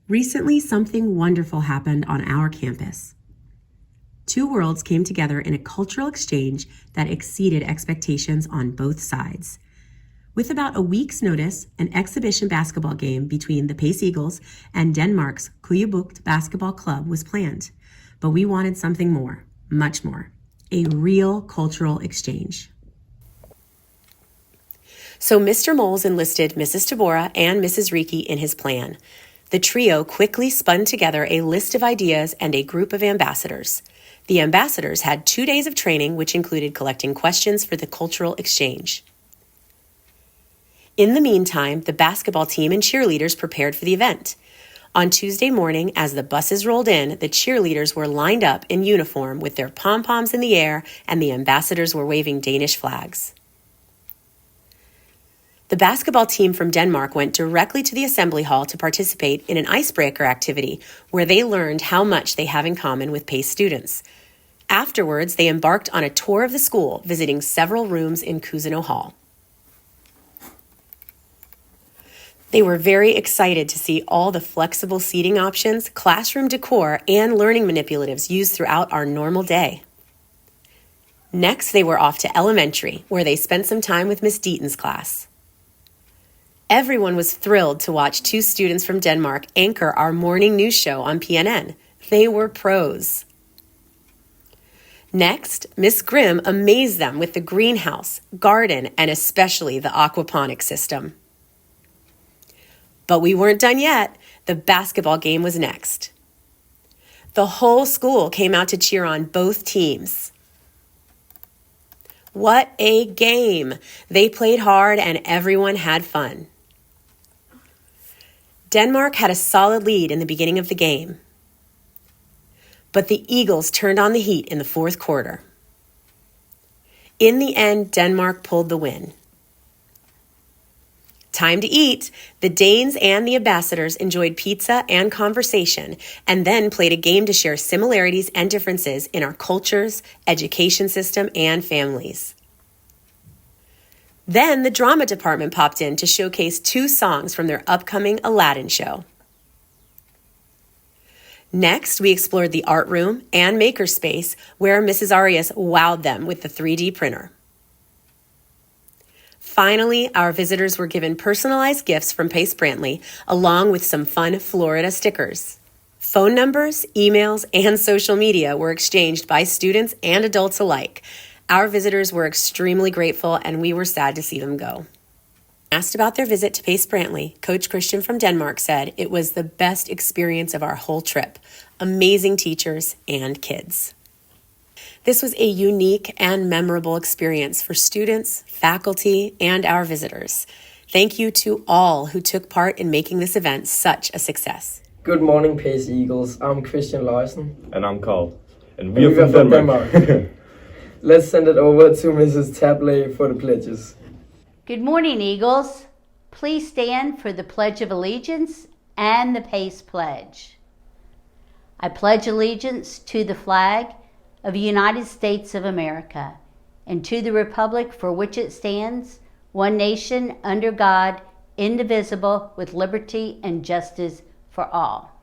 Recently, something wonderful happened on our campus. Two worlds came together in a cultural exchange that exceeded expectations on both sides. With about a week's notice, an exhibition basketball game between the Pace Eagles and Denmark's Køgebugt Basketball Club was planned. But we wanted something more, much more, a real cultural exchange. So Mr. Moles enlisted Mrs. Tabora and Mrs. Riki in his plan. The trio quickly spun together a list of ideas and a group of ambassadors. The ambassadors had 2 days of training, which included collecting questions for the cultural exchange. In the meantime, the basketball team and cheerleaders prepared for the event. On Tuesday morning, as the buses rolled in, the cheerleaders were lined up in uniform with their pom-poms in the air, and the ambassadors were waving Danish flags. The basketball team from Denmark went directly to the assembly hall to participate in an icebreaker activity where they learned how much they have in common with PACE students. Afterwards, they embarked on a tour of the school, visiting several rooms in Cousineau Hall. They were very excited to see all the flexible seating options, classroom decor, and learning manipulatives used throughout our normal day. Next, they were off to elementary, where they spent some time with Miss Deaton's class. Everyone was thrilled to watch two students from Denmark anchor our morning news show on PNN. They were pros. Next, Miss Grimm amazed them with the greenhouse, garden, and especially the aquaponics system. But we weren't done yet. The basketball game was next. The whole school came out to cheer on both teams. What a game! They played hard and everyone had fun. Denmark had a solid lead in the beginning of the game. But the Eagles turned on the heat in the fourth quarter. In the end, Denmark pulled the win. Time to eat. The Danes and the ambassadors enjoyed pizza and conversation, and then played a game to share similarities and differences in our cultures, education system, and families. Then the drama department popped in to showcase 2 songs from their upcoming Aladdin show. Next, we explored the art room and makerspace, where Mrs. Arias wowed them with the 3D printer. Finally, our visitors were given personalized gifts from Pace Brantley, along with some fun Florida stickers. Phone numbers, emails, and social media were exchanged by students and adults alike. Our visitors were extremely grateful, and we were sad to see them go. Asked about their visit to Pace Brantley, Coach Christian from Denmark said it was the best experience of our whole trip. Amazing teachers and kids. This was a unique and memorable experience for students, faculty, and our visitors. Thank you to all who took part in making this event such a success. Good morning, Pace Eagles. I'm Christian Larsen. And I'm Carl. And we are from Denmark. Let's send it over to Mrs. Tabley for the pledges. Good morning, Eagles. Please stand for the Pledge of Allegiance and the Pace Pledge. I pledge allegiance to the flag of the United States of America and to the republic for which it stands, one nation under God, indivisible, with liberty and justice for all.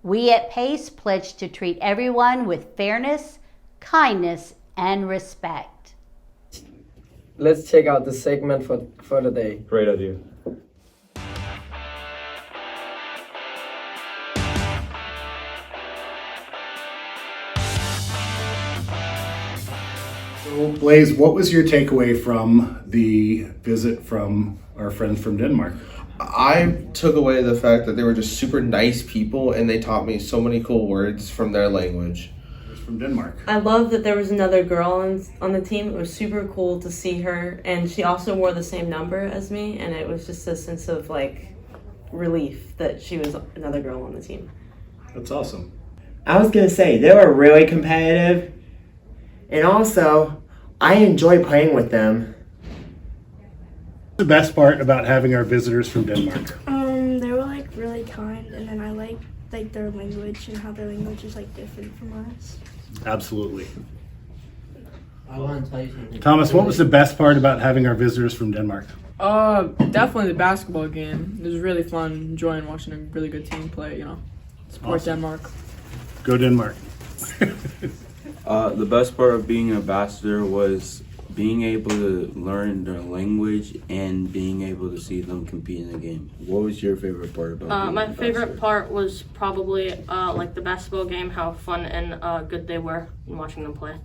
We at PACE pledge to treat everyone with fairness, kindness, and respect. Let's check out the segment for the day. Great idea. So, Blaze, what was your takeaway from the visit from our friends from Denmark? I took away the fact that they were just super nice people and they taught me so many cool words from their language. It was from Denmark. I love that there was another girl on the team. It was super cool to see her, and she also wore the same number as me, and it was just a sense of relief that she was another girl on the team. That's awesome. I was going to say, they were really competitive, and also, I enjoy playing with them. The best part about having our visitors from Denmark? They were really kind, and then I liked their language and how their language is different from ours. Absolutely. I want to tell you something. Thomas, what was the best part about having our visitors from Denmark? Definitely the basketball game. It was really fun, enjoying watching a really good team play, support Denmark. Go Denmark. The best part of being an ambassador was being able to learn their language and being able to see them compete in the game. What was your favorite part about being My an favorite ambassador? part was probably like the basketball game, how fun and good they were in watching them play.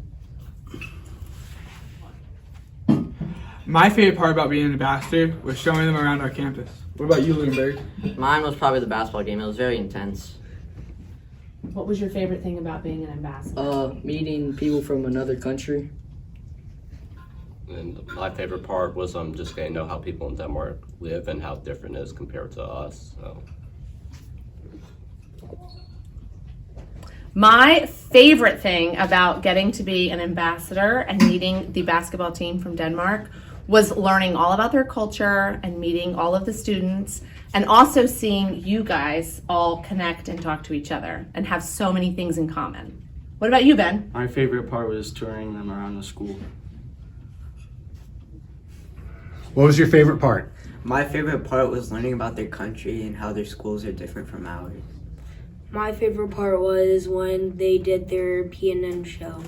My favorite part about being an ambassador was showing them around our campus. What about you, Lunenberg? Mine was probably the basketball game. It was very intense. What was your favorite thing about being an ambassador? Meeting people from another country. And my favorite part was just getting to know how people in Denmark live and how different it is compared to us. So. My favorite thing about getting to be an ambassador and meeting the basketball team from Denmark was learning all about their culture and meeting all of the students, and also seeing you guys all connect and talk to each other and have so many things in common. What about you, Ben? My favorite part was touring them around the school. What was your favorite part? My favorite part was learning about their country and how their schools are different from ours. My favorite part was when they did their PNN show.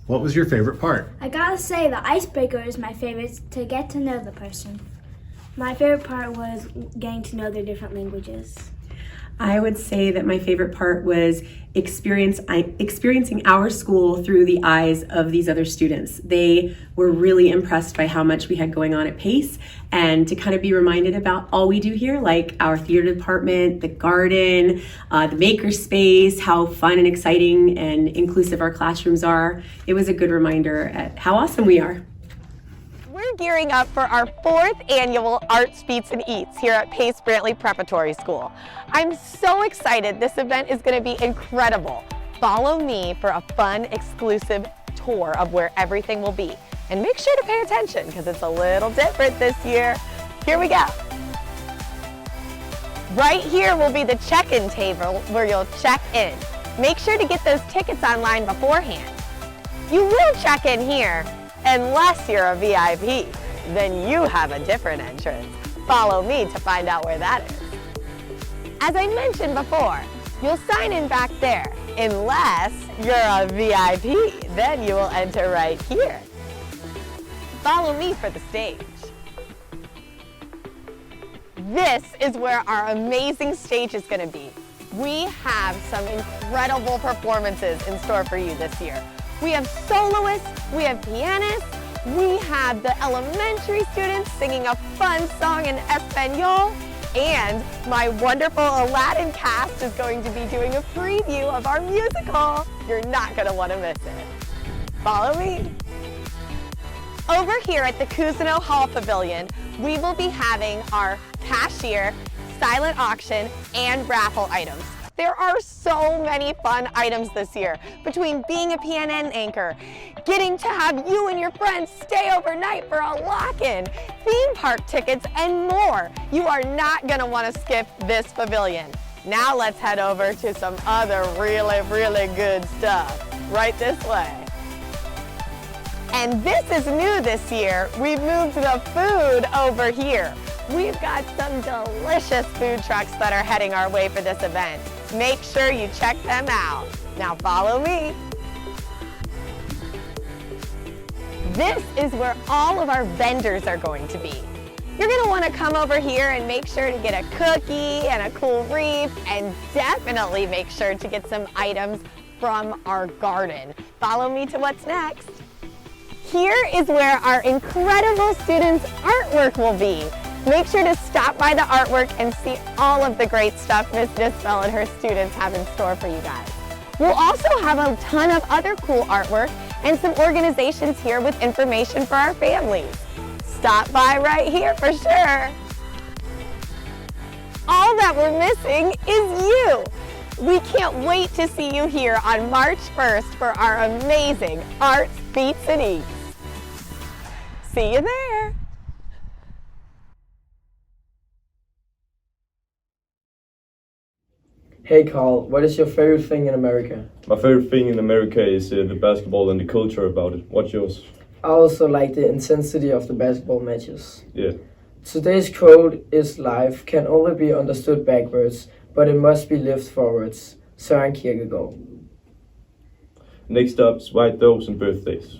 What was your favorite part? I gotta say, the icebreaker is my favorite to get to know the person. My favorite part was getting to know their different languages. I would say that my favorite part was experiencing our school through the eyes of these other students. They were really impressed by how much we had going on at Pace, and to kind of be reminded about all we do here, like our theater department, the garden, the maker space, how fun and exciting and inclusive our classrooms are. It was a good reminder at how awesome we are. We're gearing up for our 4th annual Arts, Beats, and Eats here at Pace Brantley Preparatory School. I'm so excited. This event is going to be incredible. Follow me for a fun, exclusive tour of where everything will be. And make sure to pay attention because it's a little different this year. Here we go. Right here will be the check-in table where you'll check in. Make sure to get those tickets online beforehand. You will check in here. Unless you're a VIP, then you have a different entrance. Follow me to find out where that is. As I mentioned before, you'll sign in back there. Unless you're a VIP, then you will enter right here. Follow me for the stage. This is where our amazing stage is going to be. We have some incredible performances in store for you this year. We have soloists, we have pianists, we have the elementary students singing a fun song in Espanol, and my wonderful Aladdin cast is going to be doing a preview of our musical. You're not going to want to miss it. Follow me. Over here at the Cousineau Hall Pavilion, we will be having our cashier, silent auction, and raffle items. There are so many fun items this year, between being a PNN anchor, getting to have you and your friends stay overnight for a lock-in, theme park tickets, and more. You are not going to want to skip this pavilion. Now let's head over to some other really good stuff. Right this way. And this is new this year. We've moved the food over here. We've got some delicious food trucks that are heading our way for this event. Make sure you check them out. Now follow me. This is where all of our vendors are going to be. You're gonna wanna come over here and make sure to get a cookie and a cool wreath, and definitely make sure to get some items from our garden. Follow me to what's next. Here is where our incredible students' artwork will be. Make sure to stop by the artwork and see all of the great stuff Ms. Nisbell and her students have in store for you guys. We'll also have a ton of other cool artwork and some organizations here with information for our families. Stop by right here for sure. All that we're missing is you. We can't wait to see you here on March 1st for our amazing Arts, Beats, and Eats. See you there. Hey Carl, what is your favorite thing in America? My favorite thing in America is the basketball and the culture about it. What's yours? I also like the intensity of the basketball matches. Yeah. Today's quote is life can only be understood backwards, but it must be lived forwards. Søren Kierkegaard. Next up, white doves and birthdays.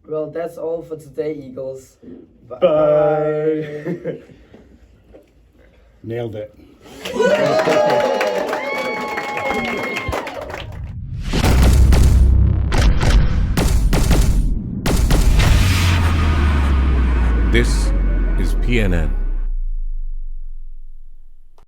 Well, that's all for today, Eagles. Bye. Nailed it. This is PNN.